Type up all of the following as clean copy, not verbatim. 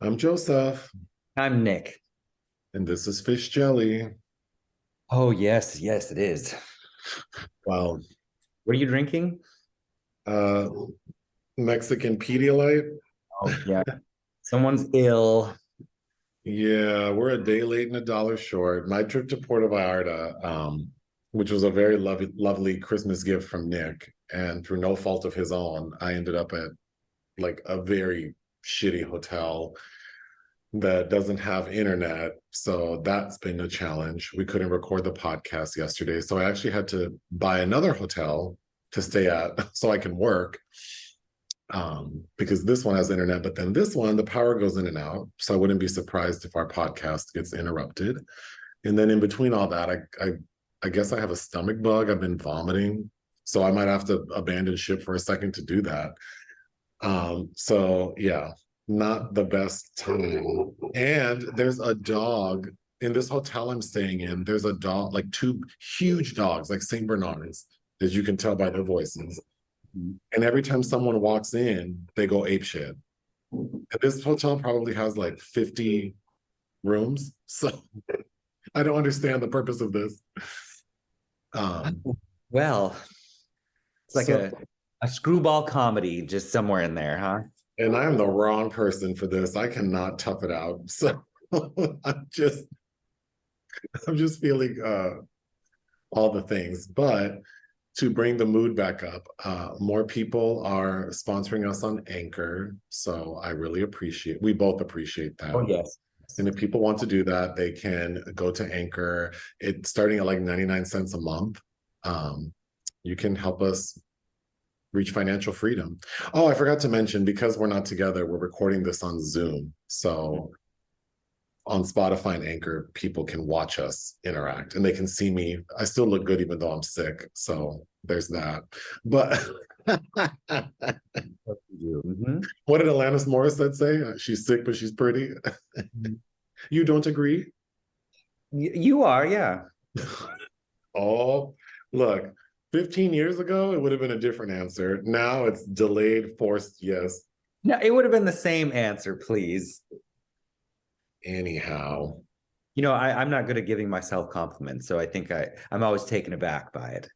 I'm Joseph, I'm Nick. and this is Fish Jelly. Oh, yes, yes, it is. Wow. What are you drinking? Uh, Mexican Pedialyte. Oh, yeah. Someone's ill. Yeah, we're a day late and a dollar short. My trip to Puerto Vallarta, which was a very lovely Christmas gift from Nick, and through no fault of his own, I ended up at like a very shitty hotel that doesn't have internet. So that's been a challenge. We couldn't record the podcast yesterday. So I actually had to buy another hotel to stay at so I can work because this one has internet, but then this one, the power goes in and out. So I wouldn't be surprised if our podcast gets interrupted. And then in between all that, I guess I have a stomach bug. I've been vomiting. So I might have to abandon ship for a second to do that. So yeah, not the best time. And there's a dog in this hotel I'm staying in. There's a dog, like two huge dogs, like Saint Bernards, as you can tell by their voices. And every time someone walks in, they go apeshit. And this hotel probably has like 50 rooms. So I don't understand the purpose of this. Um, Well, it's like so a screwball comedy just somewhere in there, huh? and I'm the wrong person for this. I cannot tough it out. So I'm just I'm just feeling all the things. But to bring the mood back up, more people are sponsoring us on Anchor. So I really appreciate, we both appreciate that. Oh, yes. And if people want to do that, they can go to Anchor. It's starting at like 99 cents a month. You can help us reach financial freedom. Oh, I forgot to mention, because we're not together, we're recording this on Zoom. So on Spotify and Anchor, people can watch us interact and they can see me. I still look good even though I'm sick. So there's that. But Mhm. what did Alanis Morissette say? She's sick, but she's pretty. You don't agree? You are, yeah. Oh, look, 15 years ago, it would have been a different answer. Now it's delayed, forced yes. No, it would have been the same answer, please. Anyhow. I'm not good at giving myself compliments, so I think I'm always taken aback by it.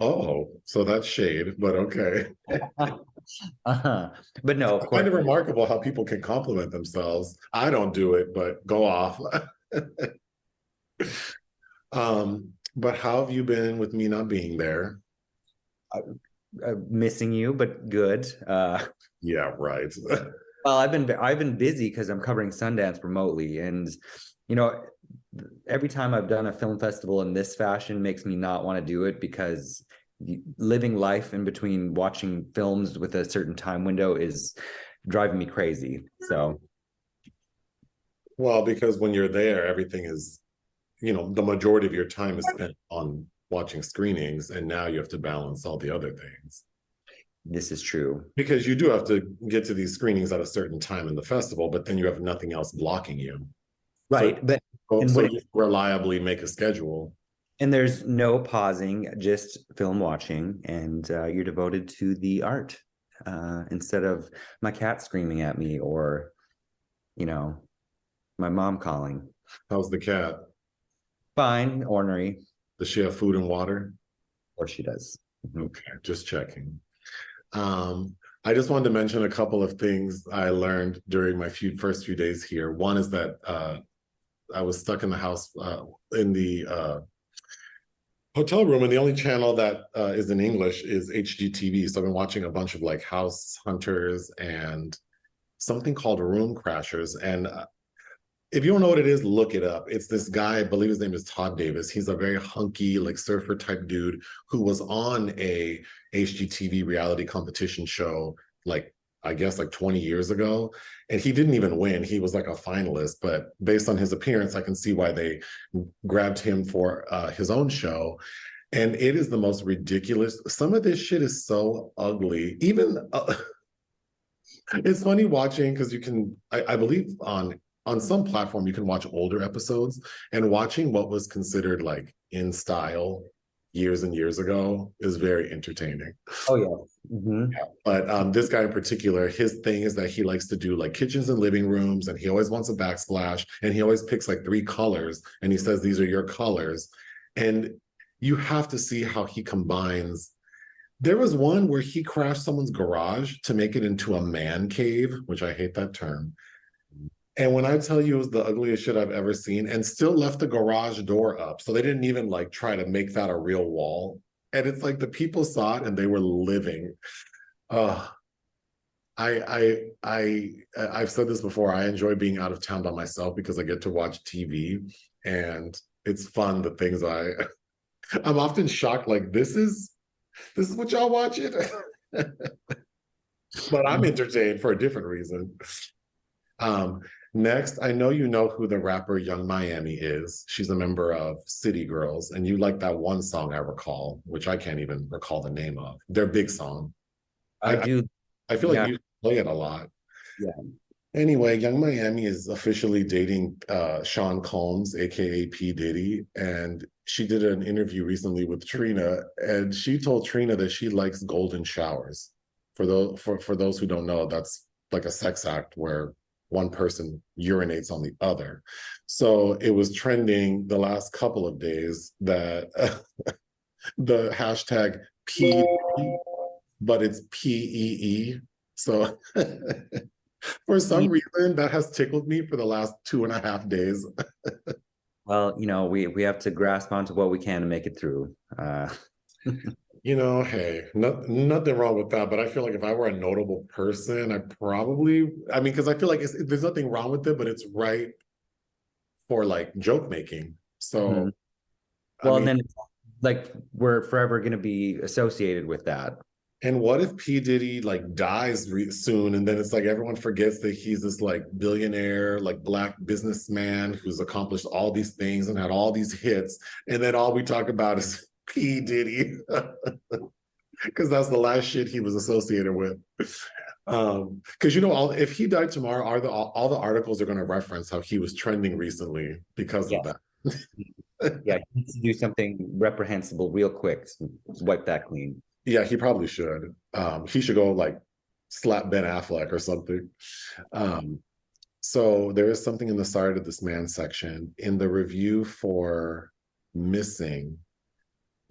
Oh, so that's shade, but okay. Uh-huh. But no, of I find course. it remarkable how people can compliment themselves. I don't do it, but go off. But how have you been with me not being there? Missing you, but good. Yeah, right. Well, I've been busy because I'm covering Sundance remotely, and you know, every time I've done a film festival in this fashion makes me not want to do it because living life in between watching films with a certain time window is driving me crazy. So, Well, because when you're there, everything is, the majority of your time is spent on watching screenings, and now you have to balance all the other things. this is true. Because you do have to get to these screenings at a certain time in the festival, but then you have nothing else blocking you. So, Right. But and so what you reliably make a schedule. and there's no pausing, just film watching, and you're devoted to the art instead of my cat screaming at me or, you know, my mom calling. How's the cat? Fine, ornery, Does she have food and water? or she does. Mhm. Okay, just checking. I just wanted to mention a couple of things I learned during my first few days here. One is that I was stuck in the house in the hotel room, and the only channel that is in English is HGTV. So I've been watching a bunch of like House Hunters and something called Room Crashers. And if you don't know what it is, look it up. It's this guy, I believe his name is Todd Davis. He's a very hunky, like surfer type dude who was on a HGTV reality competition show, like I guess like 20 years ago. And he didn't even win. He was like a finalist, but based on his appearance, I can see why they grabbed him for his own show. And it is the most ridiculous. Some of this shit is so ugly. Even it's funny watching because you can, I believe on some platform you can watch older episodes, and watching what was considered like in style years and years ago is very entertaining. Oh yeah. Hmm. But this guy in particular, his thing is that he likes to do like kitchens and living rooms, and he always wants a backsplash, and he always picks like 3 colors, and he says these are your colors, and you have to see how he combines. There was one where he crashed someone's garage to make it into a man cave, which I hate that term. And when I tell you it was the ugliest shit I've ever seen, and still left the garage door up. So they didn't even like try to make that a real wall. And it's like the people saw it and they were living. Uh I've said this before. I enjoy being out of town by myself because I get to watch TV and it's fun the things I'm often shocked, like this is what y'all watching. But I'm entertained for a different reason. Um, Next, I know you know who the rapper Young Miami is. She's a member of City Girls, and you like that one song I recall, which I can't even recall the name of. Their big song. I I, do. I feel like Yeah. you play it a lot. Yeah. Anyway, Young Miami is officially dating Sean Combs, aka P. Diddy, and she did an interview recently with Trina, and she told Trina that she likes golden showers. For those who don't know, that's like a sex act where one person urinates on the other. So it was trending the last couple of days that the hashtag P, but it's PEE. So for some reason, that has tickled me for the last 2.5 days. Well, we have to grasp onto what we can to make it through. Hey, nothing wrong with that. But I feel like if I were a notable person, I mean, because I feel like there's nothing wrong with it, but it's right for like joke making. So, Mhm. I Well, and mean, then like we're forever going to be associated with that. and what if P. Diddy like dies soon, and then it's like everyone forgets that he's this like billionaire, like black businessman who's accomplished all these things and had all these hits, and then all we talk about is P. Diddy. Because that's the last shit he was associated with. Because if he died tomorrow, all the articles are going to reference how he was trending recently because of Yes. that. Yeah, he needs to do something reprehensible real quick. Wipe that clean. Yeah, he probably should. He should go like slap Ben Affleck or something. Um, so there is something in the Sorry to This Man section in the review for Missing.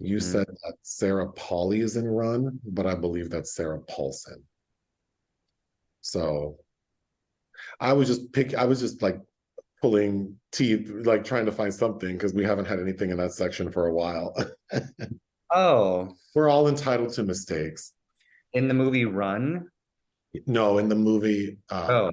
You Mm. said that Sarah Pauly is in Run, but I believe that's Sarah Paulson. So I was just like pulling teeth, like trying to find something because we haven't had anything in that section for a while. Oh, We're all entitled to mistakes. in the movie Run. No, in the movie, Oh,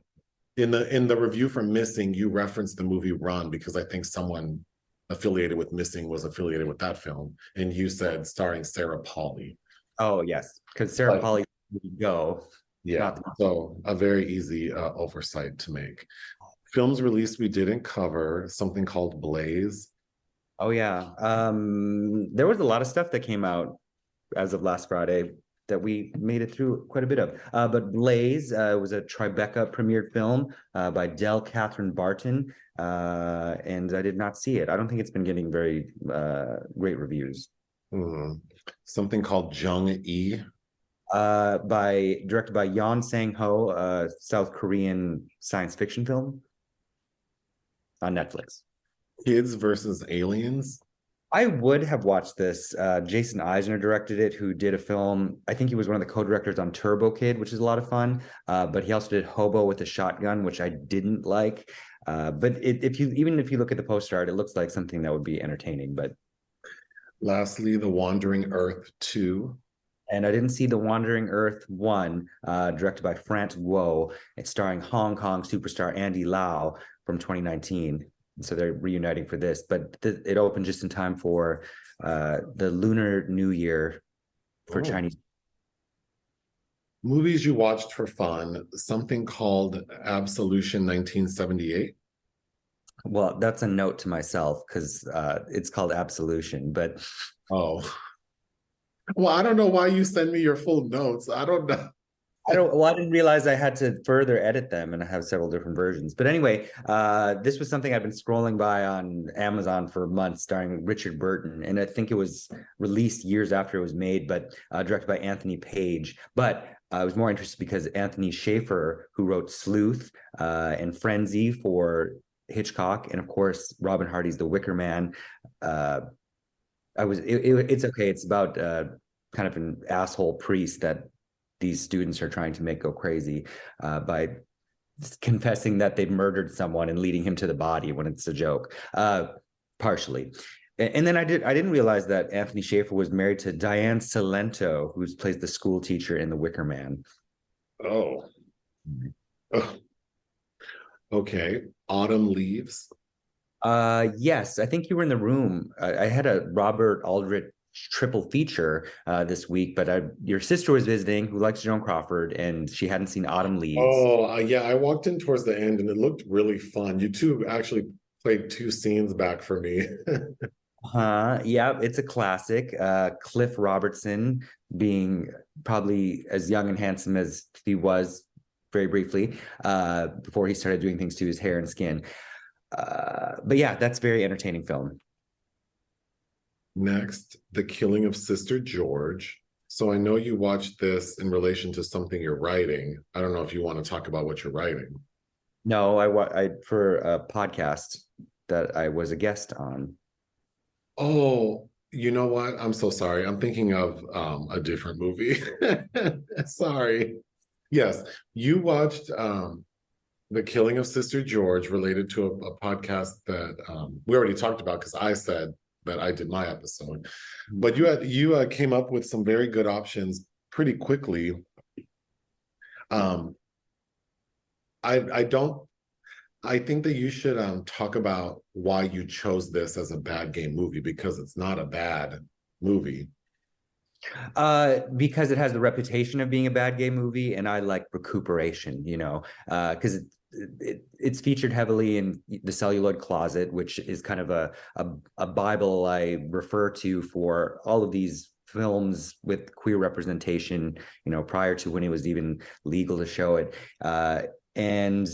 in the review for Missing, you referenced the movie Run because I think someone affiliated with Missing was affiliated with that film, and you said starring Sarah Pauly. oh yes, because Sarah But Polly go. yeah, Not the. so a very easy oversight to make. Films released we didn't cover, something called Blaze. Oh yeah. There was a lot of stuff that came out as of last Friday that we made it through quite a bit of. But Blaze was a Tribeca premiered film by Del Catherine Barton, and I did not see it. I don't think it's been getting very great reviews. Hmm. Something called Jung E. Directed by Yeon Sang-ho, South Korean science fiction film on Netflix. Kids versus Aliens. I would have watched this. Jason Eisner directed it, who did a film. I think he was one of the co-directors on Turbo Kid, which is a lot of fun. But he also did Hobo with a Shotgun, which I didn't like. But if you look at the poster art, it looks like something that would be entertaining. But Lastly, The Wandering Earth 2. and I didn't see The Wandering Earth 1, directed by France Guo. It's starring Hong Kong superstar Andy Lau from 2019. So they're reuniting for this, but it opened just in time for the Lunar New Year for Oh. Chinese. Movies you watched for fun. Something called Absolution 1978. Well, that's a note to myself because it's called Absolution, but Oh. Well, I don't know why you send me your full notes. I don't know. I didn't realize I had to further edit them and I have several different versions. But anyway, this was something I've been scrolling by on Amazon for months, starring Richard Burton. And I think it was released years after it was made, but directed by Anthony Page. But I was more interested because Anthony Schaefer, who wrote Sleuth and Frenzy for Hitchcock, and of course, Robin Hardy's The Wicker Man. It's okay. It's about kind of an asshole priest that these students are trying to make go crazy by confessing that they've murdered someone and leading him to the body when it's a joke, partially. And then I didn't realize that Anthony Schaefer was married to Diane Salento, who plays the school teacher in The Wicker Man. Oh. Oh, okay. Autumn Leaves. Yes, I think you were in the room. I had a Robert Aldrich triple feature this week, but your sister was visiting, who likes Joan Crawford, and she hadn't seen Autumn Leaves. Oh, yeah, I walked in towards the end and it looked really fun. You two actually played two scenes back for me. Yeah, it's a classic. Cliff Robertson being probably as young and handsome as he was very briefly before he started doing things to his hair and skin. But yeah, that's a very entertaining film. Next, The Killing of Sister George. So I know you watched this in relation to something you're writing. I don't know if you want to talk about what you're writing. No, I for a podcast that I was a guest on. Oh, you know what? I'm so sorry. I'm thinking of a different movie. Sorry. Yes, you watched The Killing of Sister George related to a podcast that we already talked about because I said that I did my episode. But you came up with some very good options pretty quickly. I think that you should talk about why you chose this as a bad game movie, because it's not a bad movie. Because it has the reputation of being a bad gay movie, and I like recuperation, because it's featured heavily in The Celluloid Closet, which is kind of a Bible I refer to for all of these films with queer representation, prior to when it was even legal to show it. And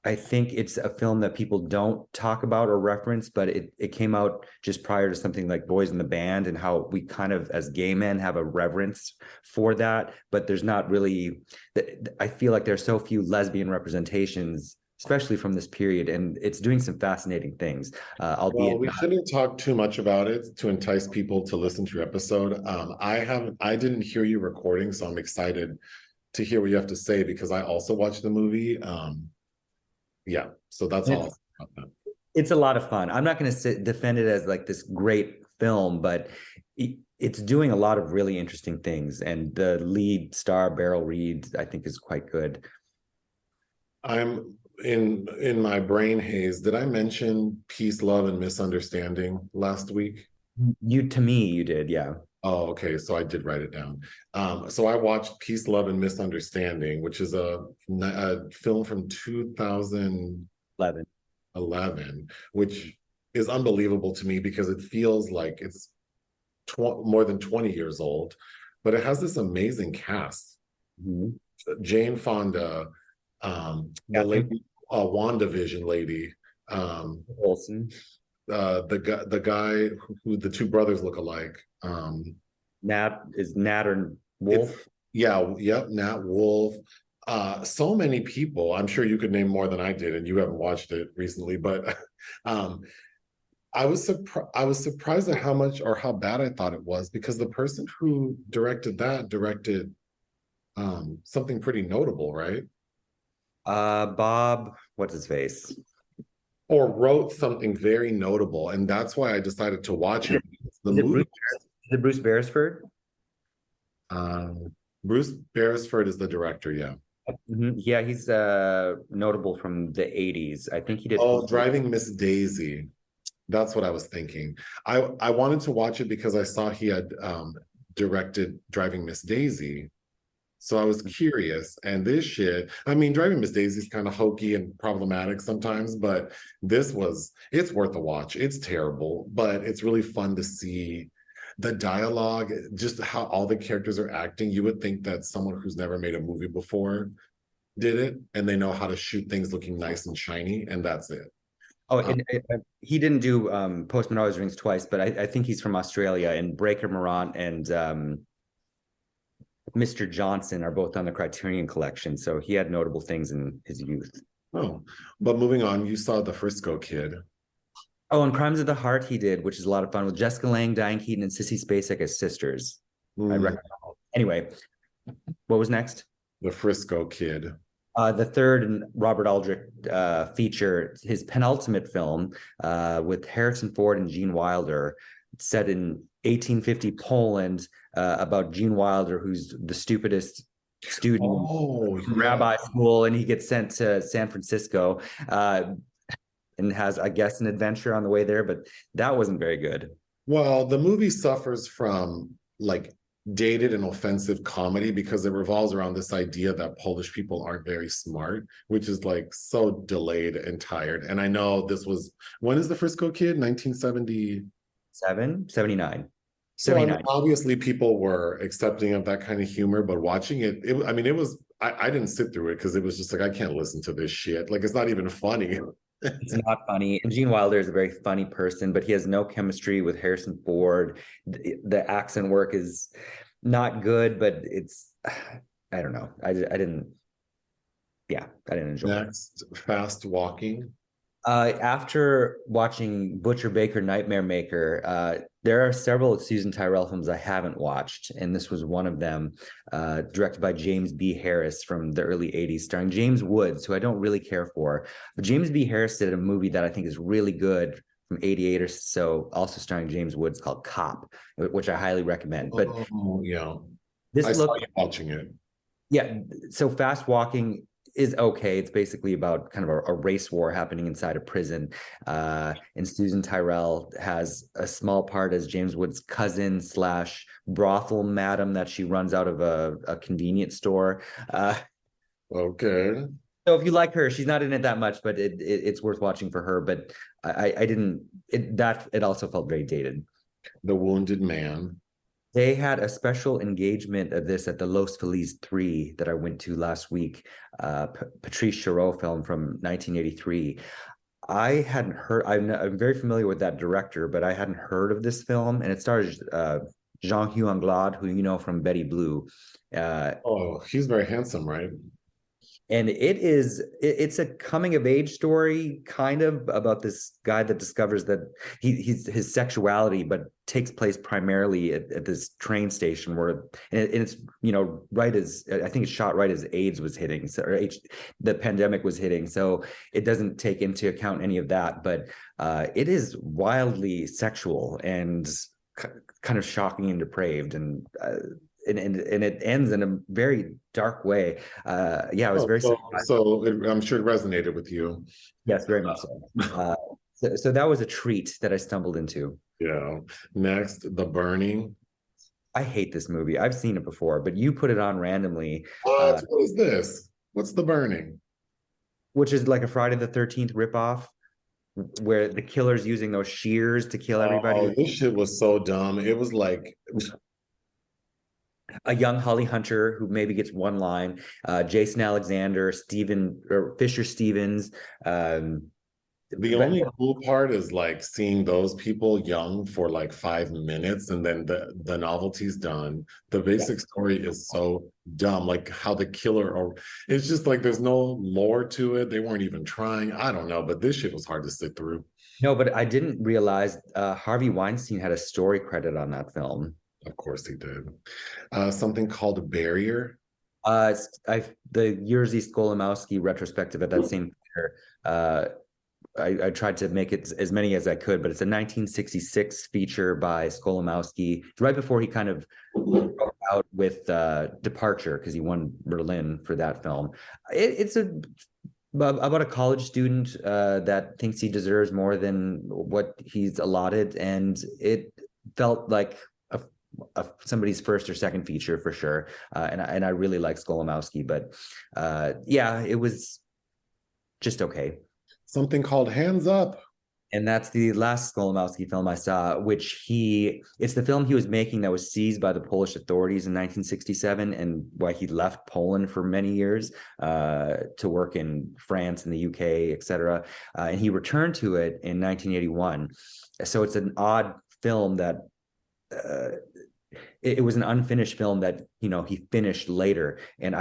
I think it's a film that people don't talk about or reference, but it came out just prior to something like Boys in the Band, and how we kind of, as gay men, have a reverence for that. But there's not really, I feel like there's so few lesbian representations, especially from this period, and it's doing some fascinating things. Well, we shouldn't talk too much about it to entice people to listen to your episode. I didn't hear you recording, so I'm excited to hear what you have to say, because I also watched the movie. Yeah, so that's all about that. It's a lot of fun. I'm not going to defend it as like this great film, but it's doing a lot of really interesting things. And the lead star, Beryl Reid, I think is quite good. I'm in my brain haze. Did I mention Peace, Love, and Misunderstanding last week? To me, you did, yeah. Oh, okay. So I did write it down. So I watched Peace, Love, and Misunderstanding, which is a film from 2011, which is unbelievable to me because it feels like it's more than 20 years old, but it has this amazing cast. Mm-hmm. Jane Fonda, the lady, WandaVision lady, Olsen. The guy who the two brothers look alike. Nat or Wolf? Nat Wolf. So many people. I'm sure you could name more than I did, and you haven't watched it recently, but I was surprised at how much or how bad I thought it was, because the person who directed something pretty notable, right? Bob, what's his face? Or wrote something very notable, and that's why I decided to watch it. Is it Bruce Beresford? Bruce Beresford is the director, yeah. Mm-hmm. Yeah, he's notable from the 80s. I think he did. Oh, Driving Miss Daisy. That's what I was thinking. I wanted to watch it because I saw he had directed Driving Miss Daisy. So I was curious. And this shit, I mean, Driving Miss Daisy is kind of hokey and problematic sometimes, but it's worth a watch. It's terrible, but it's really fun to see the dialogue, just how all the characters are acting, you would think that someone who's never made a movie before did it, and they know how to shoot things looking nice and shiny, and that's it. Oh, Um, and he didn't do Postman Always Rings Twice, but I think he's from Australia, and Breaker Morant and Mr. Johnson are both on the Criterion Collection, so he had notable things in his youth. oh, but moving on, you saw the Frisco Kid. Oh, and Crimes of the Heart he did, which is a lot of fun with Jessica Lange, Diane Keaton, and Sissy Spacek as sisters. I recommend. Anyway, what was next? The Frisco Kid. The third Robert Aldrich feature, his penultimate film with Harrison Ford and Gene Wilder, set in 1850 Poland, about Gene Wilder, who's the stupidest student in rabbi school, and he gets sent to San Francisco and has, I guess, an adventure on the way there, but that wasn't very good. Well, the movie suffers from like dated and offensive comedy because it revolves around this idea that Polish people aren't very smart, which is like so delayed and tired. And I know this was, when is the Frisco Kid? 1977? 79. So I mean, obviously people were accepting of that kind of humor, but watching it, I mean, it was, I didn't sit through it because it was just like, I can't listen to this shit. Like, it's not even funny. It's not funny. And Gene Wilder is a very funny person, but he has no chemistry with Harrison Ford. The accent work is not good, but it's, I don't know. I didn't enjoy it. Next, Fast Walking. After watching Butcher Baker Nightmare Maker, there are several Susan Tyrrell films I haven't watched, and this was one of them, directed by James B. Harris from the early 80s, starring James Woods, who I don't really care for. But James B. Harris did a movie that I think is really good from 88 or so, also starring James Woods, called Cop, which I highly recommend. But yeah, I saw you watching it. Yeah, so Fast Walking is okay. It's basically about kind of a race war happening inside a prison. And Susan Tyrrell has a small part as James Woods' cousin / brothel madam that she runs out of a convenience store. Okay. So if you like her, she's not in it that much, but it's worth watching for her. But it also felt very dated. The Wounded Man. They had a special engagement of this at the Los Feliz 3 that I went to last week, Patrice Chéreau film from 1983. I hadn't heard, I'm very familiar with that director, but I hadn't heard of this film. And it stars Jean-Hugh Anglade, who you know from Betty Blue. He's very handsome, right? And it's a coming of age story, kind of, about this guy that discovers that his sexuality, but takes place primarily at this train station and it's, you know, right as, I think it's shot right as AIDS was hitting, the pandemic was hitting. So it doesn't take into account any of that, but it is wildly sexual and kind of shocking and depraved, and it ends in a very dark way. It was very I'm sure it resonated with you. Yes, very much so. So that was a treat that I stumbled into. Yeah. Next, The Burning. I hate this movie. I've seen it before, but you put it on randomly. What is this? What's The Burning? Which is like a Friday the 13th ripoff, where the killer's using those shears to kill everybody. Oh, this shit was so dumb. It was like a young Holly Hunter who maybe gets one line, Jason Alexander, Fisher Stevens. The only cool part is like seeing those people young for like 5 minutes, and then the novelty's done. The basic story is so dumb, like how the killer, it's just like there's no lore to it. They weren't even trying. I don't know, but this shit was hard to sit through. No, but I didn't realize Harvey Weinstein had a story credit on that film. Of course he did. Something called Barrier. The Jerzy Skolimowski retrospective at that same theater. I tried to make it as many as I could, but it's a 1966 feature by Skolimowski, right before he kind of broke out with Departure, because he won Berlin for that film. It's about a college student that thinks he deserves more than what he's allotted, and it felt like somebody's first or second feature for sure. And I really like Skolimowski, but it was just okay. Something called Hands Up. And that's the last Skolimowski film I saw, it's the film he was making that was seized by the Polish authorities in 1967, and why he left Poland for many years to work in France and the UK, etc. And he returned to it in 1981. So it's an odd film that uh, it was an unfinished film that he finished later, and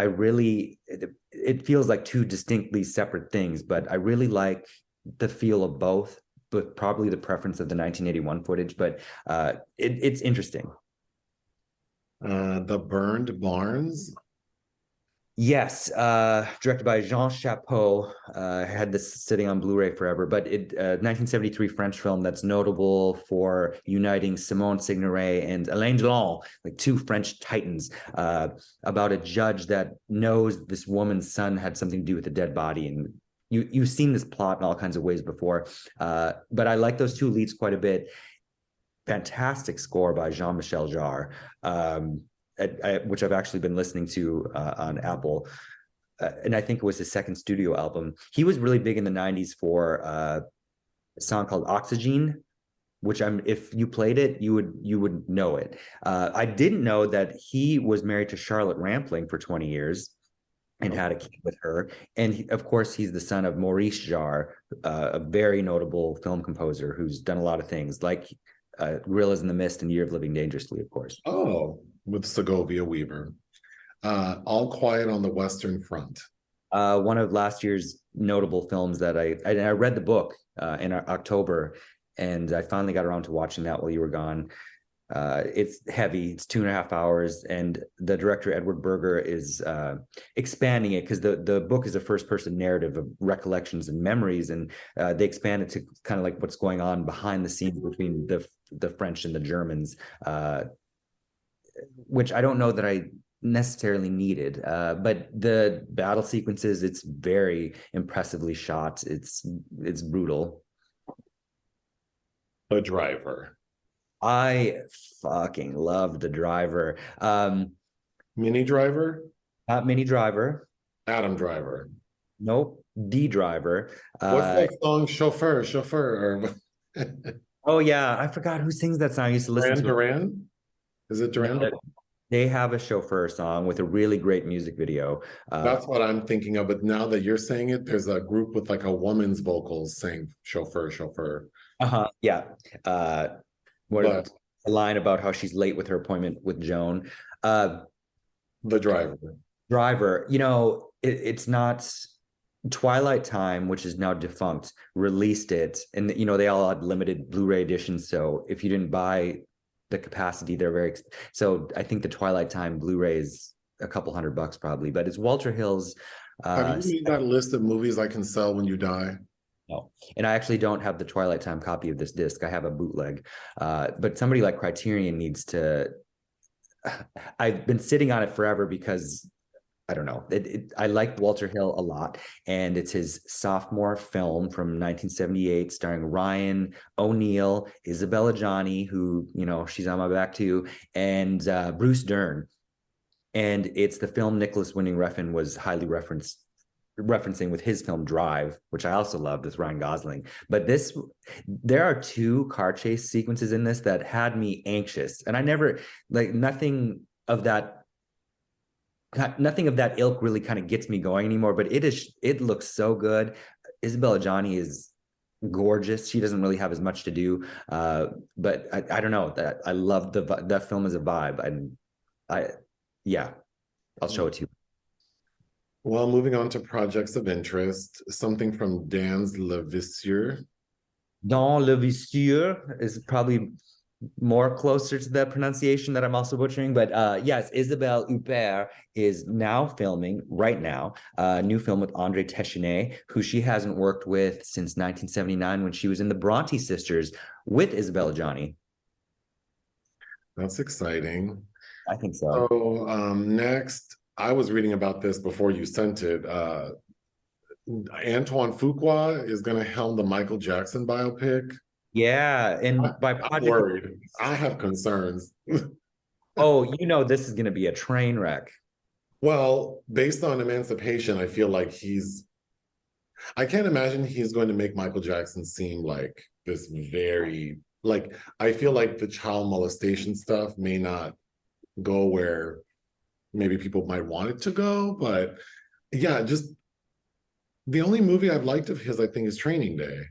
it feels like two distinctly separate things, but I really like the feel of both, but probably the preference of the 1981 footage. But it's interesting. The Burned Barns. Yes, directed by Jean Chapeau. Had this sitting on Blu-ray forever, but 1973 French film that's notable for uniting Simone Signoret and Alain Delon, like two French titans, about a judge that knows this woman's son had something to do with the dead body. And you've seen this plot in all kinds of ways before, but I like those two leads quite a bit. Fantastic score by Jean-Michel Jarre. Which I've actually been listening to on Apple. And I think it was his second studio album. He was really big in the 90s for a song called Oxygen, which if you played it, you would know it. I didn't know that he was married to Charlotte Rampling for 20 years and had a kid with her. And of course, he's the son of Maurice Jarre, a very notable film composer who's done a lot of things, like Gorillas in the Mist and Year of Living Dangerously, of course. Oh, with Segovia Weaver. All Quiet on the Western Front. One of last year's notable films that I read the book in October, and I finally got around to watching that while you were gone. It's heavy. It's 2.5 hours, and the director Edward Berger is expanding it, because the book is a first-person narrative of recollections and memories, and they expand it to kind of like what's going on behind the scenes between the French and the Germans, which I don't know that I necessarily needed, but the battle sequences, it's very impressively shot. It's brutal. The Driver. I fucking love The Driver. Mini Driver? Not Mini Driver. Adam Driver. Nope. The Driver. What's that song? Chauffeur. Oh yeah, I forgot who sings that song. I used to listen to Duran? Is it Duran? No, they have a Chauffeur song with a really great music video. That's what I'm thinking of. But now that you're saying it, there's a group with like a woman's vocals saying chauffeur. Yeah. A line about how she's late with her appointment with Joan. The Driver. It's not Twilight Time, which is now defunct, released it, and they all had limited Blu-ray editions. So if you didn't buy the capacity, they're very so I think the Twilight Time Blu-ray is a couple $100 probably, but it's Walter Hill's. Have you made that list of movies I can sell when you die? No, and I actually don't have the Twilight Time copy of this disc. I have a bootleg, but somebody like Criterion needs to. I've been sitting on it forever because I don't know. I like Walter Hill a lot, and it's his sophomore film from 1978, starring Ryan O'Neal, Isabella Adjani, who she's on my back too, and Bruce Dern. And it's the film Nicholas Winding Refn was highly referencing with his film Drive, which I also loved with Ryan Gosling. But there are two car chase sequences in this that had me anxious, and I never nothing of that ilk really kind of gets me going anymore. But it looks so good. Isabella Adjani is gorgeous. She doesn't really have as much to do, but I don't know, that I love that film as a vibe, and I'll show it to you. Well, moving on to projects of interest, something from Dans Le Vicieux. Dans Le Vicieux is probably more closer to the pronunciation that I'm also butchering, but yes, Isabelle Huppert is now filming right now a new film with André Téchiné, who she hasn't worked with since 1979 when she was in the Bronte Sisters with Isabella Adjani. That's exciting. I think so. So next, I was reading about this before you sent it. Antoine Fuqua is going to helm the Michael Jackson biopic. Yeah, and I'm worried. I have concerns. Oh, this is going to be a train wreck. Well, based on Emancipation, I feel like he's I can't imagine he's going to make Michael Jackson seem like this very like I feel like the child molestation stuff may not go where maybe people might want it to go, but yeah, just the only movie I've liked of his, I think, is Training Day.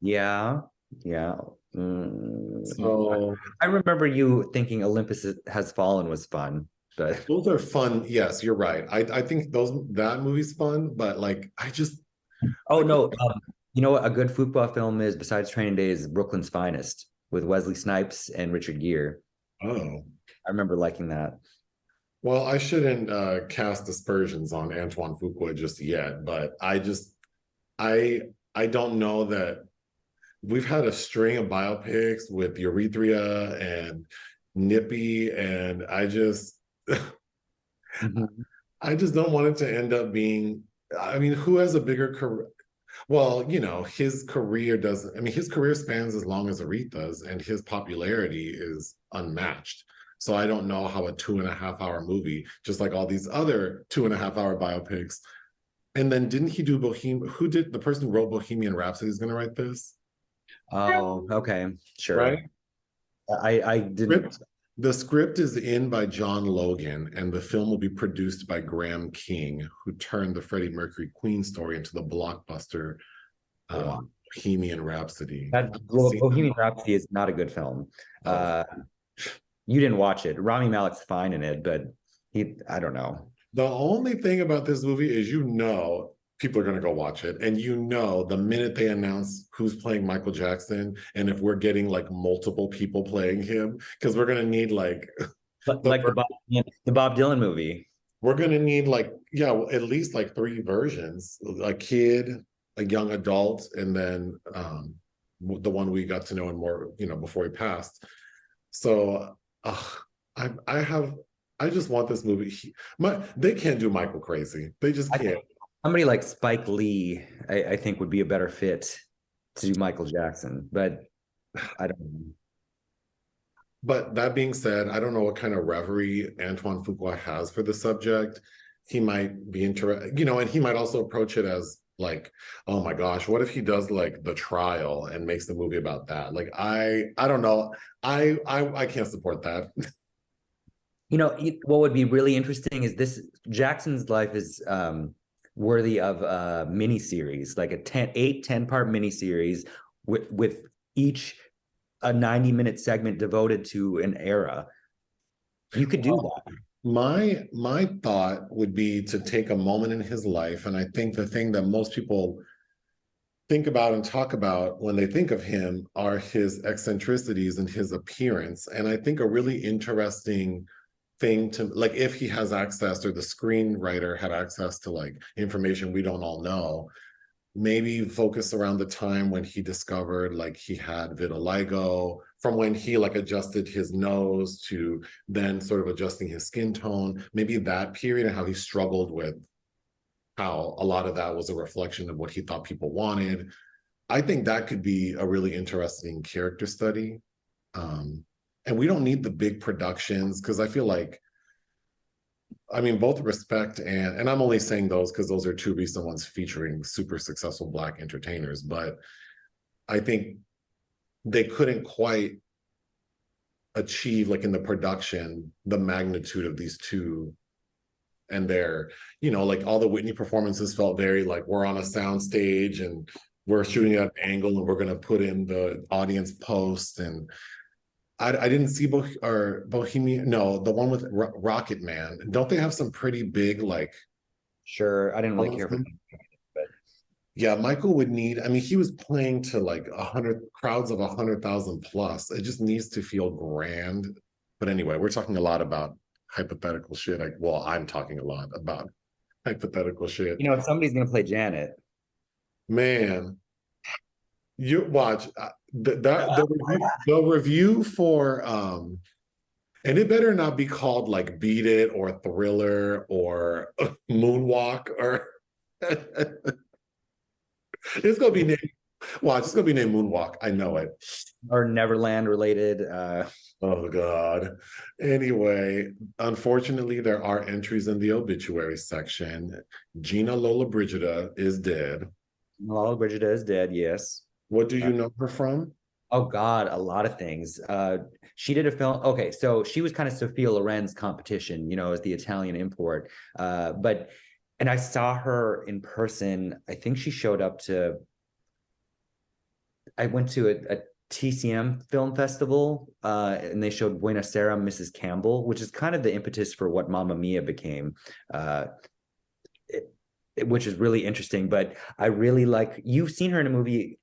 Yeah, yeah. Mm, So I remember you thinking Olympus Has Fallen was fun, but those are fun. Yes, you're right. I think that movie's fun, but like oh I could no, you know what? A good Fuqua film is besides Training Day is Brooklyn's Finest with Wesley Snipes and Richard Gere. oh I remember liking that. well, I shouldn't cast aspersions on Antoine Fuqua just yet, but I I don't know that we've had a string of biopics with Urethria and Nippy, and Mhm. I just don't want it to end up being. I mean, who has a bigger career? Well, his career doesn't. I mean, his career spans as long as Aretha's, and his popularity is unmatched. So I don't know how a 2.5 hour movie, just like all these other 2.5 hour biopics. And then didn't he do Bohemian? Who did the person who wrote Bohemian Rhapsody is going to write this, Oh, okay, right? sure. I didn't. Script. The script is in by John Logan, and the film will be produced by Graham King, who turned the Freddie Mercury Queen story into the blockbuster Wow. Bohemian Rhapsody. That Bohemian Rhapsody is not a good film. Oh, Uh, you didn't watch it. Rami Malek's fine in it, but I don't know. the only thing about this movie is people are going to go watch it, and the minute they announce who's playing Michael Jackson, and if we're getting like multiple people playing him, because we're going to need like But the like the Bob Dylan movie. we're going to need like yeah at least like three versions: a kid, a young adult, and then the one we got to know and more before he passed. So I have I just want this movie. They can't do Michael crazy. They just I can't. think somebody like Spike Lee, I think would be a better fit to do Michael Jackson, but I don't know. But that being said, I don't know what kind of reverie Antoine Fuqua has for the subject. He might be interested, and he might also approach it as like, oh my gosh, what if he does like the trial and makes the movie about that? Like, I don't know. I can't support that. What would be really interesting is this Jackson's life is worthy of a miniseries, like a 10 part miniseries with each a 90-minute segment devoted to an era. You could do that. My thought would be to take a moment in his life, and I think the thing that most people think about and talk about when they think of him are his eccentricities and his appearance. And I think a really interesting thing to like if he has access or the screenwriter had access to like information we don't all know, maybe focus around the time when he discovered like he had vitiligo, from when he like adjusted his nose to then sort of adjusting his skin tone, maybe that period and how he struggled with how a lot of that was a reflection of what he thought people wanted. I think that could be a really interesting character study. And we don't need the big productions because I feel like, I mean, both Respect and I'm only saying those because those are two recent ones featuring super successful Black entertainers, but I think they couldn't quite achieve like in the production the magnitude of these two and their like all the Whitney performances felt very like we're on a sound stage and we're shooting at an angle and we're going to put in the audience post. And I didn't see Bohemian, no, the one with Rocket Man. Don't they have some pretty big like Sure, I didn't really care for that, but yeah, Michael would need, I mean, he was playing to like 100 crowds of 100,000 plus. It just needs to feel grand. But anyway, we're talking a lot about hypothetical shit. Well, I'm talking a lot about hypothetical shit. somebody's gonna play Janet. Man, you watch the review for and it better not be called like Beat It or Thriller or Moonwalk or it's gonna be named Watch, it's gonna be named Moonwalk. I know it. Or Neverland related. Oh God. Anyway, unfortunately, there are entries in the obituary section. Gina Lollobrigida is dead. Malala Brigida is dead, yes. What do Uh, you know her from? oh God, a lot of things. She did a film. Okay, so she was kind of Sophia Loren's competition, as the Italian import. But and I saw her in person. I think she showed up to. I went to a TCM film festival, and they showed Buena Sera, Mrs. Campbell, which is kind of the impetus for what Mamma Mia became. Uh, which is really interesting. But I really like you've seen her in a movie,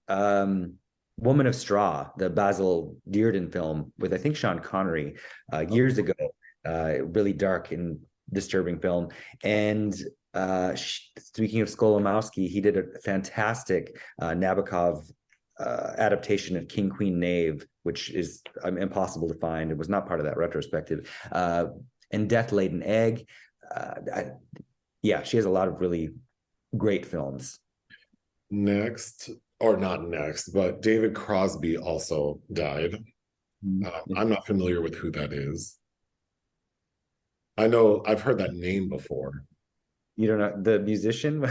Woman of Straw, the Basil Dearden film with I think Sean Connery years ago. Really dark and disturbing film. And speaking of Skolomowski, he did a fantastic Nabokov adaptation of King Queen Knave, which is impossible to find. It was not part of that retrospective. And Death Laid an Egg. Yeah, she has a lot of really great films. Next, or not next, but David Crosby also died. I'm not familiar with who that is. I know I've heard that name before. You don't know the musician?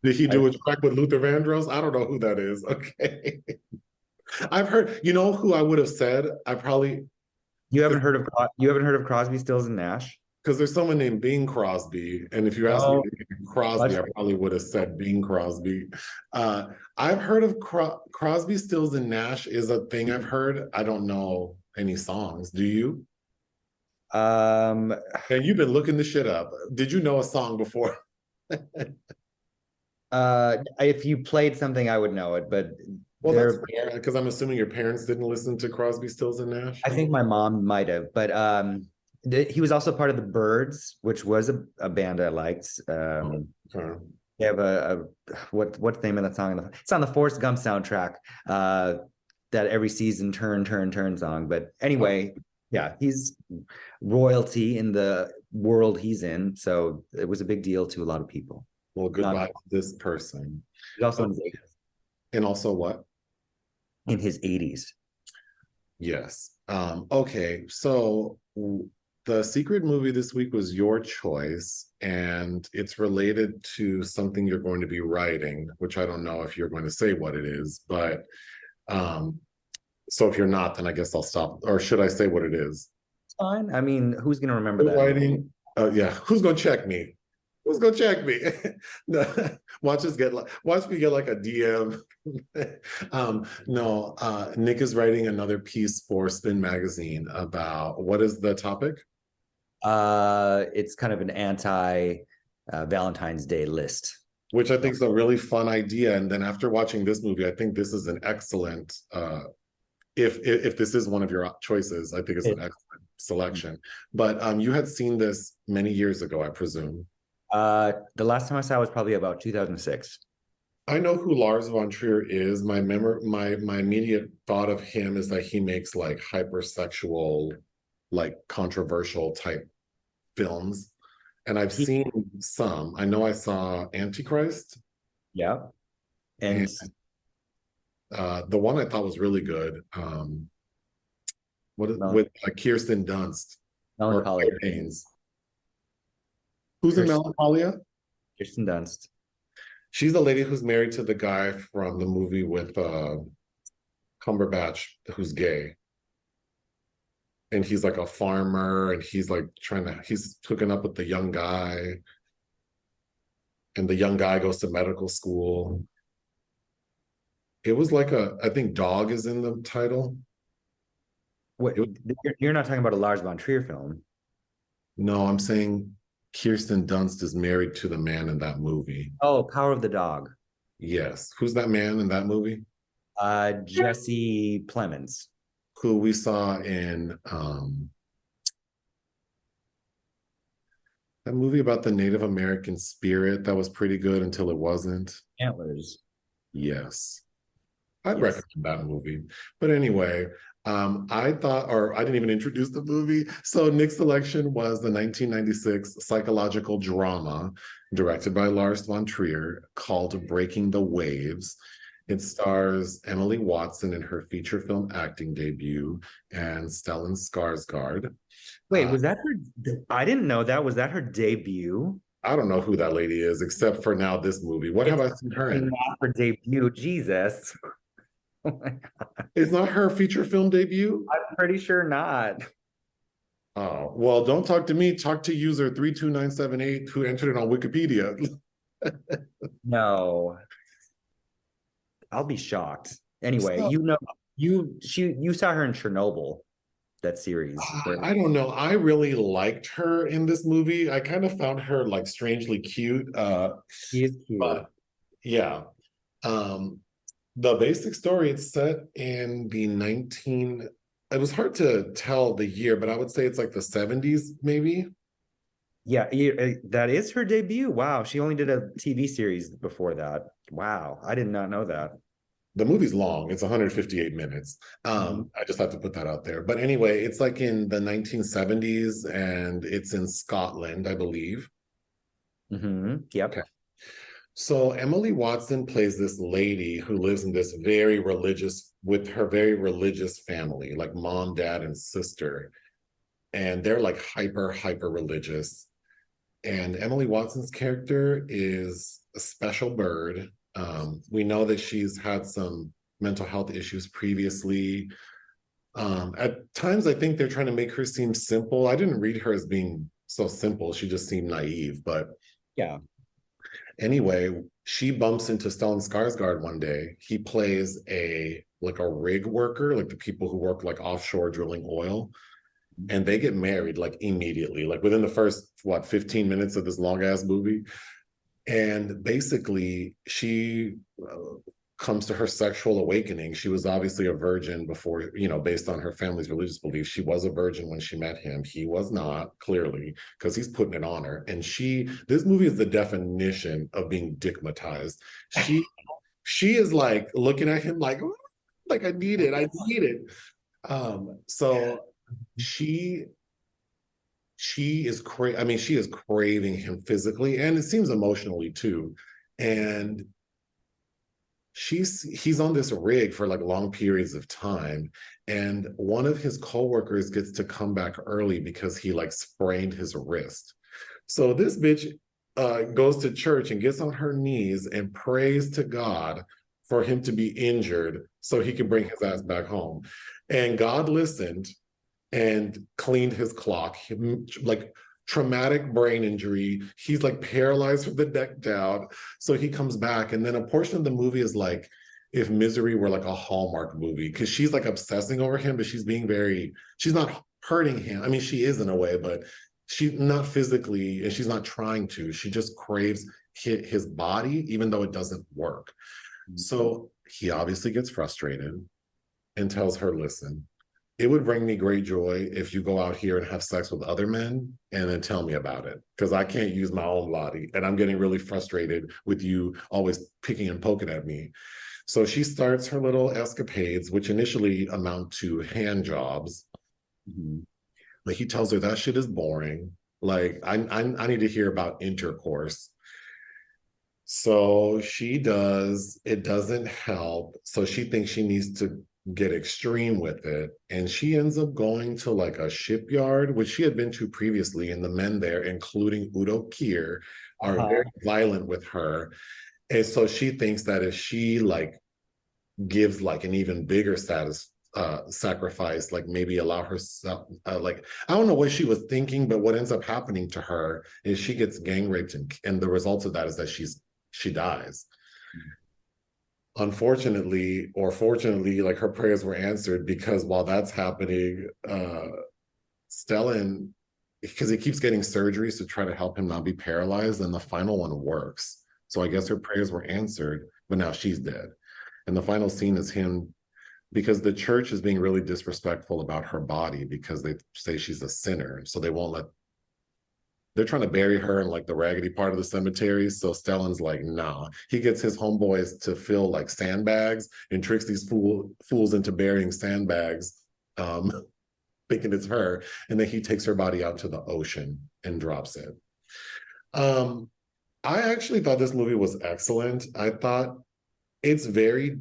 Did he I, do a track with Luther Vandross? I don't know who that is. Okay. I've heard, who I would have said? I probably, you haven't heard of Crosby, Stills and Nash? because there's someone named Bing Crosby. And if you asked me Oh, Crosby, I probably would have said Bing Crosby. Uh, I've heard of Crosby, Stills, and Nash is a thing I've heard. I don't know any songs. Do you? um, And you've been looking this shit up. Did you know a song before? if you played something, I would know it, but Well, that's there, fair, because I'm assuming your parents didn't listen to Crosby, Stills, and Nash. I think my mom might have, but he was also part of the Byrds, which was a band I liked. Okay. They have what's the name of that song? It's on the Forrest Gump soundtrack. That every season turn song. But anyway, yeah, he's royalty in the world he's in, so it was a big deal to a lot of people. Well, goodbye to this person. He's also And also what? in his 80s. Yes. Okay, so the secret movie this week was your choice, and it's related to something you're going to be writing, which I don't know if you're going to say what it is, but so if you're not, then I guess I'll stop. Or should I say what it is? It's fine. I mean, who's gonna remember You're that? writing. Yeah. Who's gonna check me? Who's gonna check me? No, watch me get like a DM. No, Nick is writing another piece for Spin Magazine about what is the topic? It's kind of an anti Valentine's Day list. Which I think is a really fun idea. And then after watching this movie, I think this is an excellent if this is one of your choices, I think it's an excellent selection. But you had seen this many years ago, I presume. The last time I saw it was probably about 2006. I know who Lars von Trier is. My immediate thought of him is that he makes like hypersexual, like controversial type films. And I've seen some. I know I saw Antichrist. Yeah. And the one I thought was really good. With Kirsten Dunst or Melancholia. Claire Danes. Who's in Melancholia? Kirsten Dunst. She's the lady who's married to the guy from the movie with Cumberbatch, who's gay. And he's like a farmer, and he's like he's hooking up with the young guy. And the young guy goes to medical school. It was like I think Dog is in the title. Wait, you're not talking about a Lars von Trier film. No, I'm saying Kirsten Dunst is married to the man in that movie. Oh, Power of the Dog. Yes. Who's that man in that movie? Jesse Plemons. Who we saw in that movie about the Native American spirit that was pretty good until it wasn't. Antlers. Yes. I'd recommend that movie. But anyway, I thought, or I didn't even introduce the movie. So Nick's selection was the 1996 psychological drama directed by Lars von Trier called Breaking the Waves. It stars Emily Watson in her feature film acting debut and Stellan Skarsgård. Wait, was that her? I didn't know that. Was that her debut? I don't know who that lady is, except for now this movie. What have It's I seen her definitely in? not her debut. Jesus. It's not her feature film debut? I'm pretty sure not. Oh, well, don't talk to me. Talk to user 32978 who entered it on Wikipedia. No, I'll be shocked. Anyway, So, you saw her in Chernobyl, that series where I don't know. I really liked her in this movie. I kind of found her like strangely cute. she is cute. But yeah. Um, the basic story, it's set in the 19, it was hard to tell the year, but I would say it's like the 70s, maybe. Yeah, that is her debut. Wow, she only did a TV series before that. Wow, I did not know that. The movie's long, it's 158 minutes. Mhm. I just have to put that out there. But anyway, it's like in the 1970s and it's in Scotland, I believe. Yep. Okay. So Emily Watson plays this lady who lives in this very religious, with her very religious family, like mom, dad, and sister. And they're like hyper religious. And Emily Watson's character is a special bird. We know that she's had some mental health issues previously. At times, I think they're trying to make her seem simple. I didn't read her as being so simple. She just seemed naive. But Yeah. anyway, she bumps into Stellan Skarsgård one day. He plays a like a rig worker, like the people who work like offshore drilling oil, and they get married like immediately, like within the first what 15 minutes of this long ass movie. And basically, she comes to her sexual awakening. She was obviously a virgin before, you know, based on her family's religious beliefs. She was a virgin when she met him. He was not, clearly, because he's putting it on her. And this movie is the definition of being dickmatized. She is like looking at him like I need it, I need it. So she I mean, she is craving him physically and it seems emotionally too. And he's on this rig for like long periods of time, and one of his coworkers gets to come back early because he like sprained his wrist. So this bitch goes to church and gets on her knees and prays to God for him to be injured so he can bring his ass back home. And God listened and cleaned his clock. Like traumatic brain injury. He's like paralyzed from the neck down. So he comes back. And then a portion of the movie is like if Misery were like a Hallmark movie, because she's like obsessing over him, but she's not hurting him. I mean, she is in a way, but she's not physically, and she's not trying to. She just craves his body, even though it doesn't work. So he obviously gets frustrated and tells her, listen, it would bring me great joy if you go out here and have sex with other men and then tell me about it, because I can't use my own body and I'm getting really frustrated with you always picking and poking at me. So she starts her little escapades, which initially amount to hand jobs. But he tells her that shit is boring. Like I need to hear about intercourse. So she does. It doesn't help. So she thinks she needs to get extreme with it. And she ends up going to like a shipyard, which she had been to previously. And the men there, including Udo Kier, are very violent with her. And so she thinks that if she like gives like an even bigger sacrifice, like maybe allow herself, like I don't know what she was thinking, but what ends up happening to her is she gets gang raped, and the result of that is that she dies. Unfortunately or fortunately, like her prayers were answered, because while that's happening, Stellan, because he keeps getting surgeries to try to help him not be paralyzed, and the final one works. So I guess her prayers were answered, but now she's dead. And the final scene is him, because the church is being really disrespectful about her body because they say she's a sinner. So they're trying to bury her in like the raggedy part of the cemetery. So Stellan's like, nah. He gets his homeboys to fill like sandbags and tricks these fools into burying sandbags, thinking it's her. And then he takes her body out to the ocean and drops it. I actually thought this movie was excellent. I thought it's very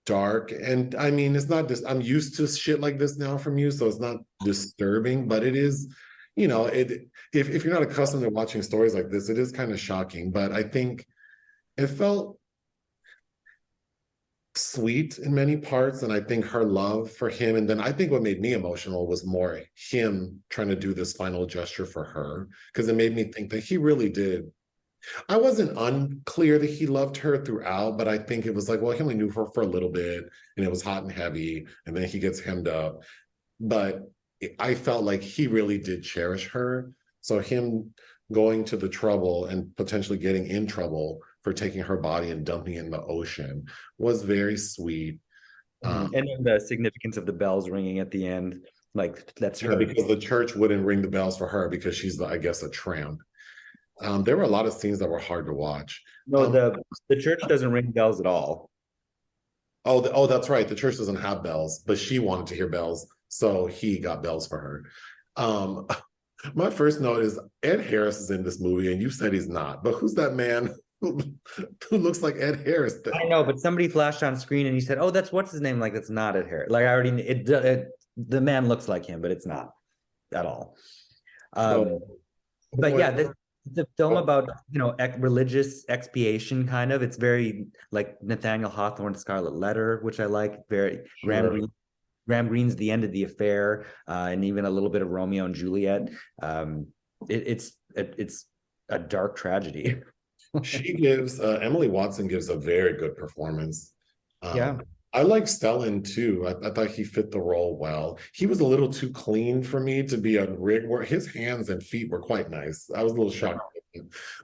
dark, and I mean, it's not just, I'm used to shit like this now from you, so it's not disturbing, but it is, if you're not accustomed to watching stories like this, it is kind of shocking. But I think it felt sweet in many parts, and I think her love for him, and then I think what made me emotional was more him trying to do this final gesture for her, because it made me think that he really did. I wasn't unclear that he loved her throughout, but I think it was like, well, he only knew her for a little bit, and it was hot and heavy, and then he gets hemmed up. But I felt like he really did cherish her. So him going to the trouble and potentially getting in trouble for taking her body and dumping it in the ocean was very sweet. And then the significance of the bells ringing at the end, like that's her. Because the church wouldn't ring the bells for her because she's, I guess, a tramp. There were a lot of scenes that were hard to watch. No, the church doesn't ring bells at all. Oh, that's right. The church doesn't have bells, but she wanted to hear bells, so he got bells for her. Um, my first note is Ed Harris is in this movie, and you said he's not. But who's that man who looks like Ed Harris? I know, but somebody flashed on screen and he said, "Oh, that's what's his name?" Like it's not Ed Harris. Like I already, the man looks like him, but it's not at all. But yeah, the film about religious expiation kind of. It's very like Nathaniel Hawthorne's Scarlet Letter, which I like. Very Sure. Graham Greene's The End of the Affair, and even a little bit of Romeo and Juliet. It's a dark tragedy. Emily Watson gives a very good performance. Yeah. I like Stellan too. I thought he fit the role well. He was a little too clean for me to be a rig where his hands and feet were quite nice. I was a little shocked.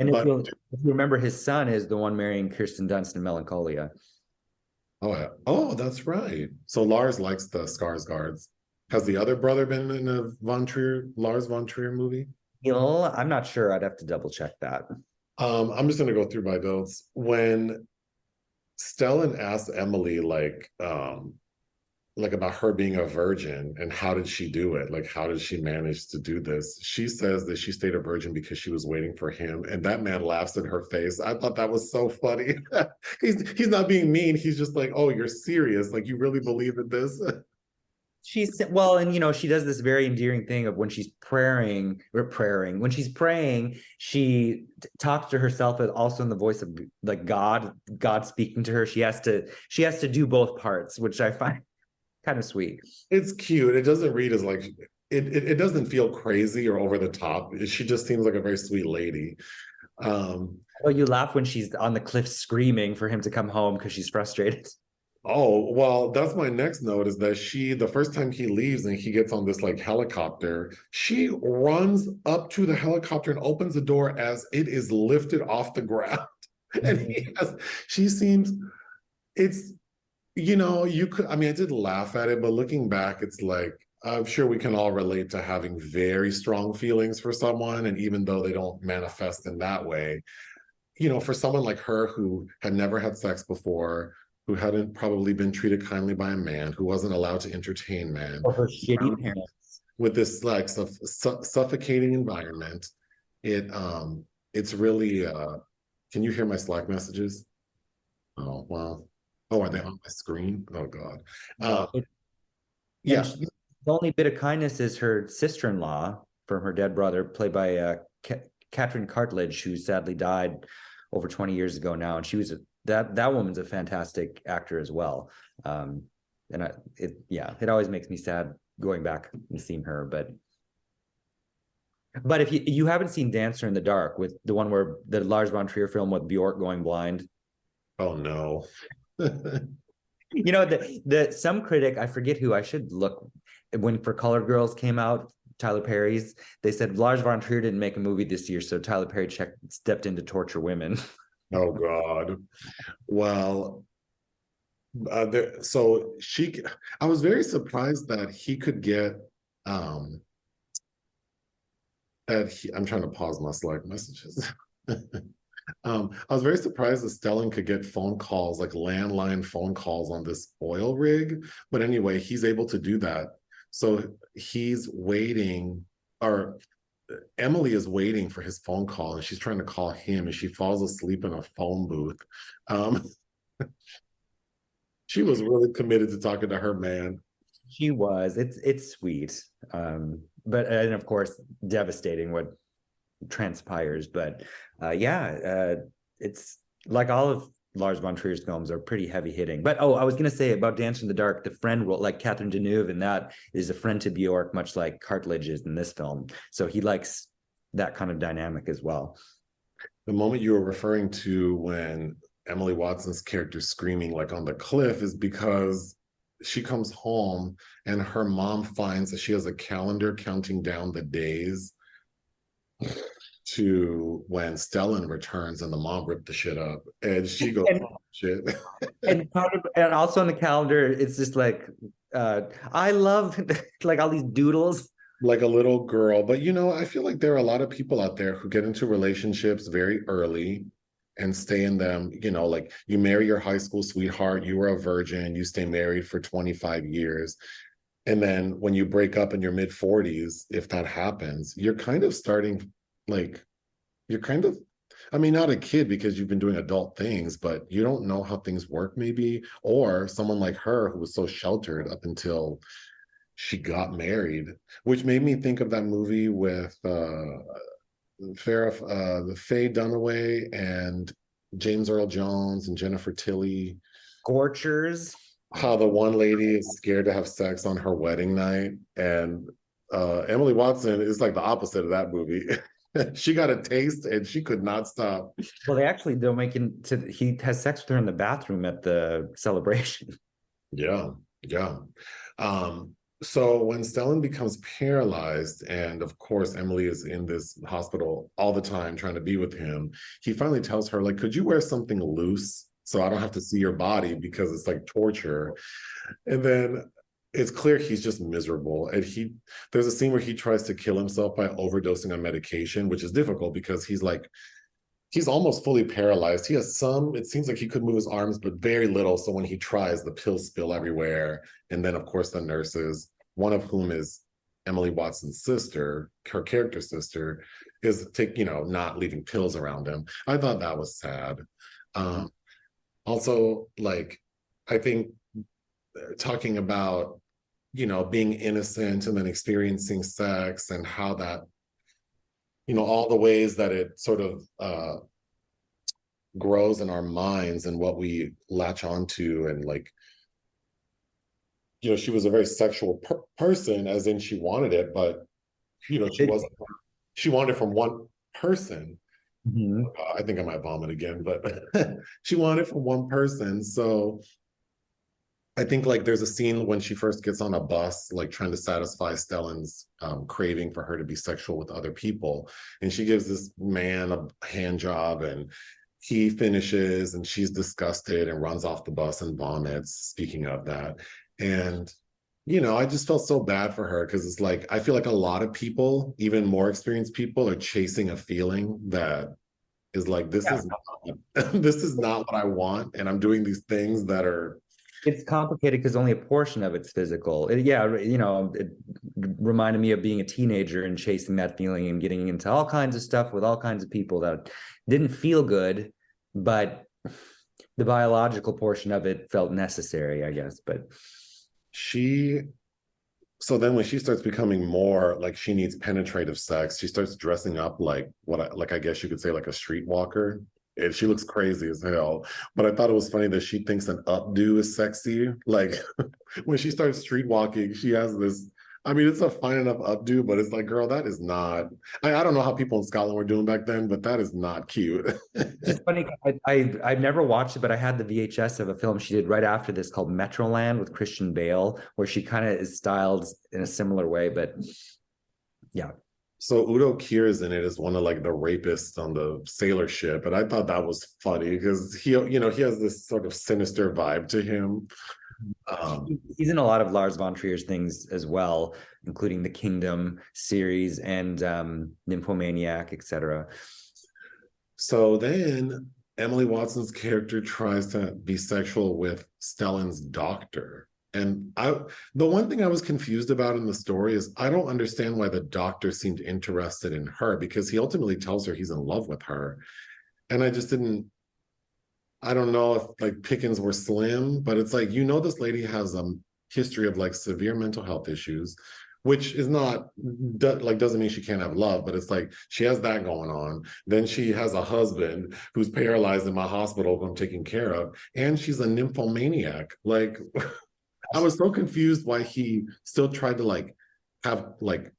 And but if you remember, his son is the one marrying Kirsten Dunst in Melancholia. oh, that's right. So Lars likes the Skarsgårds. Has the other brother been in a Lars von Trier movie? I'm not sure. I'd have to double check that. I'm just gonna go through my notes. When Stellan asked Emily like about her being a virgin and how did she do it? Like how did she manage to do this? She says that she stayed a virgin because she was waiting for him, and that man laughs in her face. I thought that was so funny. he's not being mean. He's just like, oh, you're serious? Like you really believe in this? And she does this very endearing thing of when she's when she's praying, she talks to herself also in the voice of like God speaking to her. She has to do both parts, which I find kind of sweet. It's cute. It doesn't read as like it doesn't feel crazy or over the top. She just seems like a very sweet lady. Oh, you laugh when she's on the cliff screaming for him to come home because she's frustrated. Oh, well, that's my next note is that the first time he leaves and he gets on this like helicopter, she runs up to the helicopter and opens the door as it is lifted off the ground. And she seems, it's, I did laugh at it, but looking back, it's like, I'm sure we can all relate to having very strong feelings for someone. And even though they don't manifest in that way, for someone like her who had never had sex before, who hadn't probably been treated kindly by a man, who wasn't allowed to entertain men, Or her shitty parents. with this like suffocating environment, it's really. Can you hear my Slack messages? Oh well. Oh, are they on my screen? Oh God. Yeah. The only bit of kindness is her sister-in-law from her dead brother, played by Catherine Cartledge, who sadly died over 20 years ago now, and she was that woman's a fantastic actor as well. It always makes me sad going back and seeing her. But if you haven't seen Dancer in the Dark, with the one where the Lars von Trier film with Bjork going blind. Oh no. Some critic, I forget who, I should look, when For Colored Girls came out, Tyler Perry's, they said Lars von Trier didn't make a movie this year, so Tyler Perry stepped in to torture women. Oh God. Well, I was very surprised that he could get I'm trying to pause my Slack messages. I was very surprised that Stellan could get phone calls, like landline phone calls on this oil rig. But anyway, he's able to do that. So he's waiting, or Emily is waiting for his phone call, and she's trying to call him, and she falls asleep in a phone booth. She was really committed to talking to her man. She was. It's sweet. but and of course, devastating what transpires. But it's like all of Lars von Trier's films are pretty heavy hitting. But I was gonna say about Dancer in the Dark, the friend role, like Catherine Deneuve, and that is a friend to Bjork, much like Cartledge is in this film. So he likes that kind of dynamic as well. The moment you were referring to when Emily Watson's character screaming like on the cliff is because she comes home and her mom finds that she has a calendar counting down the days to when Stellan returns and the mom ripped the shit up. And she goes, oh, shit. And also on the calendar, it's just like I love like all these doodles. Like a little girl. But I feel like there are a lot of people out there who get into relationships very early and stay in them, like you marry your high school sweetheart, you were a virgin, you stay married for 25 years. And then when you break up in your mid 40s, if that happens, you're kind of starting like, you're kind of, I mean, not a kid because you've been doing adult things, but you don't know how things work maybe. Or someone like her who was so sheltered up until she got married, which made me think of that movie with the Faye Dunaway and James Earl Jones and Jennifer Tilly. Scorchers. How the one lady is scared to have sex on her wedding night, and Emily Watson is like the opposite of that movie. She got a taste and she could not stop. Well, they'll make he has sex with her in the bathroom at the celebration. Yeah. So when Stellan becomes paralyzed, and of course Emily is in this hospital all the time trying to be with him, he finally tells her, like, could you wear something loose so I don't have to see your body because it's like torture? And then it's clear he's just miserable. And there's a scene where he tries to kill himself by overdosing on medication, which is difficult because he's almost fully paralyzed. He has it seems like he could move his arms, but very little. So when he tries, the pills spill everywhere. And then, of course, the nurses, one of whom is Emily Watson's sister, her character sister, is not leaving pills around him. I thought that was sad. Also, like, I think talking about, being innocent and then experiencing sex and how that, all the ways that it sort of grows in our minds and what we latch onto. And like, she was a very sexual person, as in she wanted it, but, she wanted it from one person. Mm-hmm. I think I might vomit again, but she wanted it from one person. So I think like there's a scene when she first gets on a bus, like trying to satisfy Stellan's craving for her to be sexual with other people. And she gives this man a hand job and he finishes and she's disgusted and runs off the bus and vomits, speaking of that. And, I just felt so bad for her because it's like, I feel like a lot of people, even more experienced people, are chasing a feeling that is like, this is not what I want. And I'm doing these things that are, it's complicated because only a portion of it's physical. It reminded me of being a teenager and chasing that feeling and getting into all kinds of stuff with all kinds of people that didn't feel good, but the biological portion of it felt necessary, I guess. But so then when she starts becoming more like she needs penetrative sex, she starts dressing up like I guess you could say like a streetwalker. And she looks crazy as hell. But I thought it was funny that she thinks an updo is sexy. Like when she starts street walking, she has this, I mean, it's a fine enough updo, but it's like, girl, that is not, I don't know how people in Scotland were doing back then, but that is not cute. it's funny. I've never watched it, but I had the VHS of a film she did right after this called Metroland with Christian Bale, where she kind of is styled in a similar way. But yeah. So Udo Kier is in it as one of like the rapists on the sailor ship. And I thought that was funny because he has this sort of sinister vibe to him. He's in a lot of Lars von Trier's things as well, including the Kingdom series and Nymphomaniac, etc. So then Emily Watson's character tries to be sexual with Stellan's doctor. And the one thing I was confused about in the story is I don't understand why the doctor seemed interested in her, because he ultimately tells her he's in love with her. And I don't know if like pickings were slim, but it's like, this lady has a history of like severe mental health issues, which is not like doesn't mean she can't have love, but it's like she has that going on. Then she has a husband who's paralyzed in my hospital who I'm taking care of, and she's a nymphomaniac. Like I was so confused why he still tried to like have like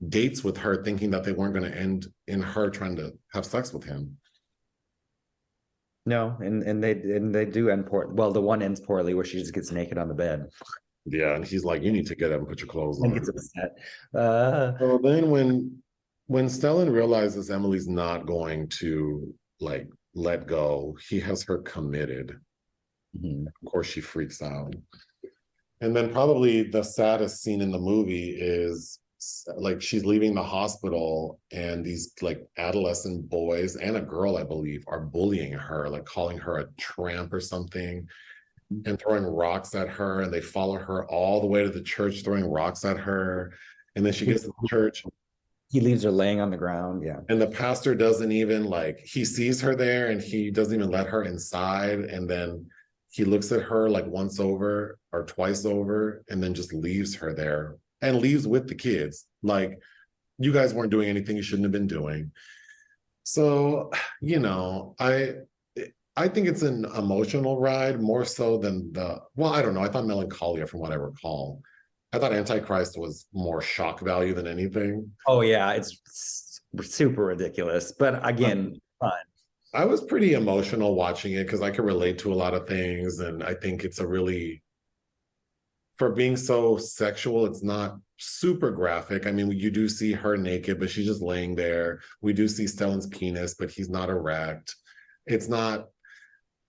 dates with her, thinking that they weren't going to end in her trying to have sex with him. No, and they do end poor. Well, the one ends poorly where she just gets naked on the bed Yeah, and he's like, "You need to get up and put your clothes and on." gets upset. Uh, So then when Stellan realizes Emily's not going to like let go, he has her committed. mhm. Of course, she freaks out. And then probably the saddest scene in the movie is like she's leaving the hospital and these like adolescent boys and a girl, I believe, are bullying her, like calling her a tramp or something and throwing rocks at her. And they follow her all the way to the church, throwing rocks at her. And then she gets to the church He leaves her laying on the ground. Yeah. and the pastor doesn't even like, he sees her there and he doesn't even let her inside. And then he looks at her like once over or twice over and then just leaves her there and leaves with the kids. Like, you guys weren't doing anything you shouldn't have been doing. So, you know, I think it's an emotional ride more so than well, I don't know. I thought Melancholia, from what I recall. I thought Antichrist was more shock value than anything. Oh yeah, it's super ridiculous, but again, fun. I was pretty emotional watching it because I could relate to a lot of things. And I think it's a really, for being so sexual, it's not super graphic. I mean, you do see her naked, but she's just laying there. We do see Stellan's penis, but he's not erect. It's not,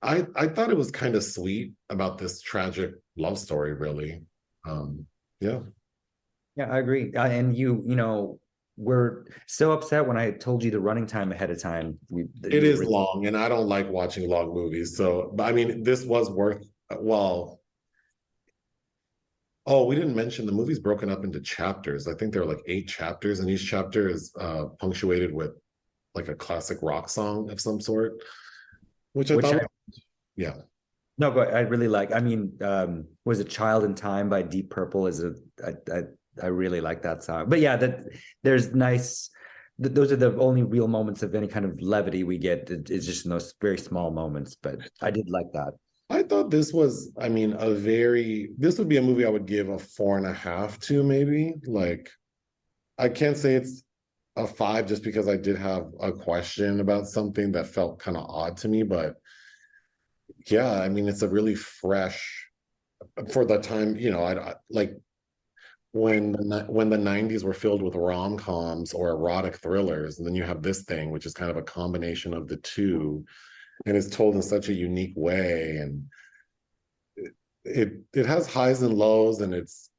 I thought it was kind of sweet about this tragic love story, really. Yeah. Yeah, I agree. And you know, we're so upset when I told you the running time ahead of time. It You is were long, and I don't like watching long movies. So, but I mean, this was worth, well, oh, we didn't mention the movie's broken up into chapters. I think there are like 8 chapters, and each chapter is punctuated with like a classic rock song of some sort, which I which thought, I yeah. no, but I really like. I mean, was it "Child in Time" by Deep Purple? I really like that song. But yeah, that there's nice. Those are the only real moments of any kind of levity we get. It's just in those very small moments. But I did like that. I thought this was, I mean, this would be a movie I would give a 4.5 to, maybe. Like, I can't say it's a 5 just because I did have a question about something that felt kind of odd to me, but yeah, I mean, it's a really fresh for the time, you know, I like when the 90s were filled with rom-coms or erotic thrillers, and then you have this thing, which is kind of a combination of the two, and it's told in such a unique way, and it has highs and lows, and it's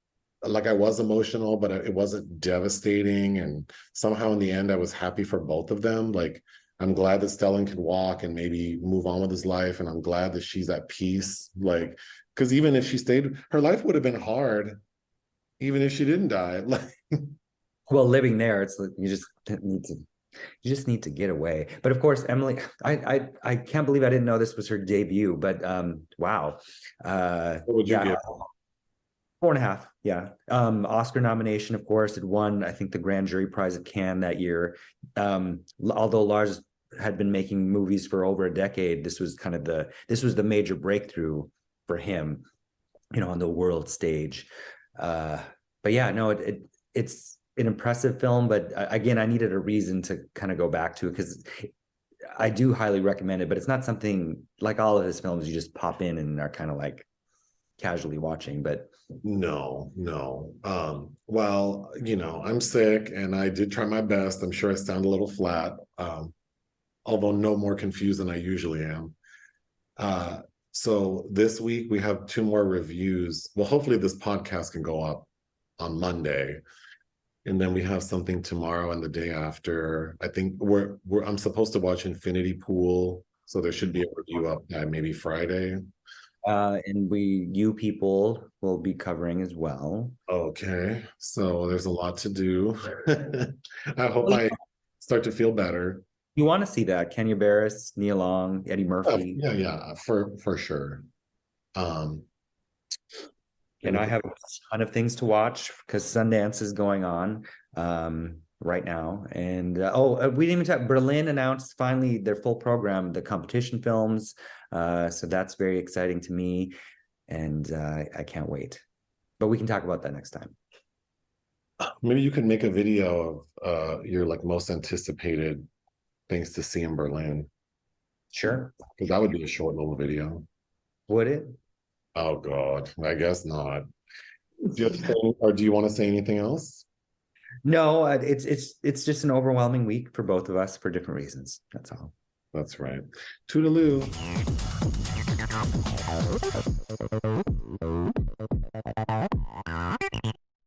like I was emotional, but it wasn't devastating. And somehow in the end, I was happy for both of them. Like, I'm glad that Stellan can walk and maybe move on with his life. And I'm glad that she's at peace. Like, because even if she stayed, her life would have been hard, even if she didn't die. Like, Well, living there, it's like you just need to get away. But of course, Emily, I can't believe I didn't know this was her debut. But wow, what would you yeah, give? 4.5. Yeah. Oscar nomination, of course. It won, I think, the Grand Jury Prize at Cannes that year. Although Lars had been making movies for over a decade, this was the major breakthrough for him, you know, on the world stage. But yeah, no, it's an impressive film. But again, I needed a reason to kind of go back to it because I do highly recommend it. But it's not something like all of his films you just pop in and are kind of like casually watching. But No, no. Well, you know, I'm sick and I did try my best. I'm sure I sound a little flat, although no more confused than I usually am. Uh, so this week we have 2 more reviews. Well, hopefully this podcast can go up on Monday. And then we have something tomorrow and the day after. I think I'm supposed to watch Infinity Pool. So there should be a review up by maybe Friday. and you people will be covering as well. Okay, so there's a lot to do. I hope Well, I start to feel better. you want to see that Kenya Barris, Nia Long, Eddie Oh, Murphy. yeah, yeah, for sure. Um, And I have a ton of things to watch because Sundance is going on right now. And we didn't even talk. Berlin announced finally their full program, the competition films. So that's very exciting to me, and I can't wait. But we can talk about that next time. Maybe you could make a video of your like most anticipated things to see in Berlin. Sure. Because that would be a short little video. Would it? Oh God, I guess not. Do you want to say anything else? No, it's just an overwhelming week for both of us for different reasons. That's all. That's right. Toodaloo.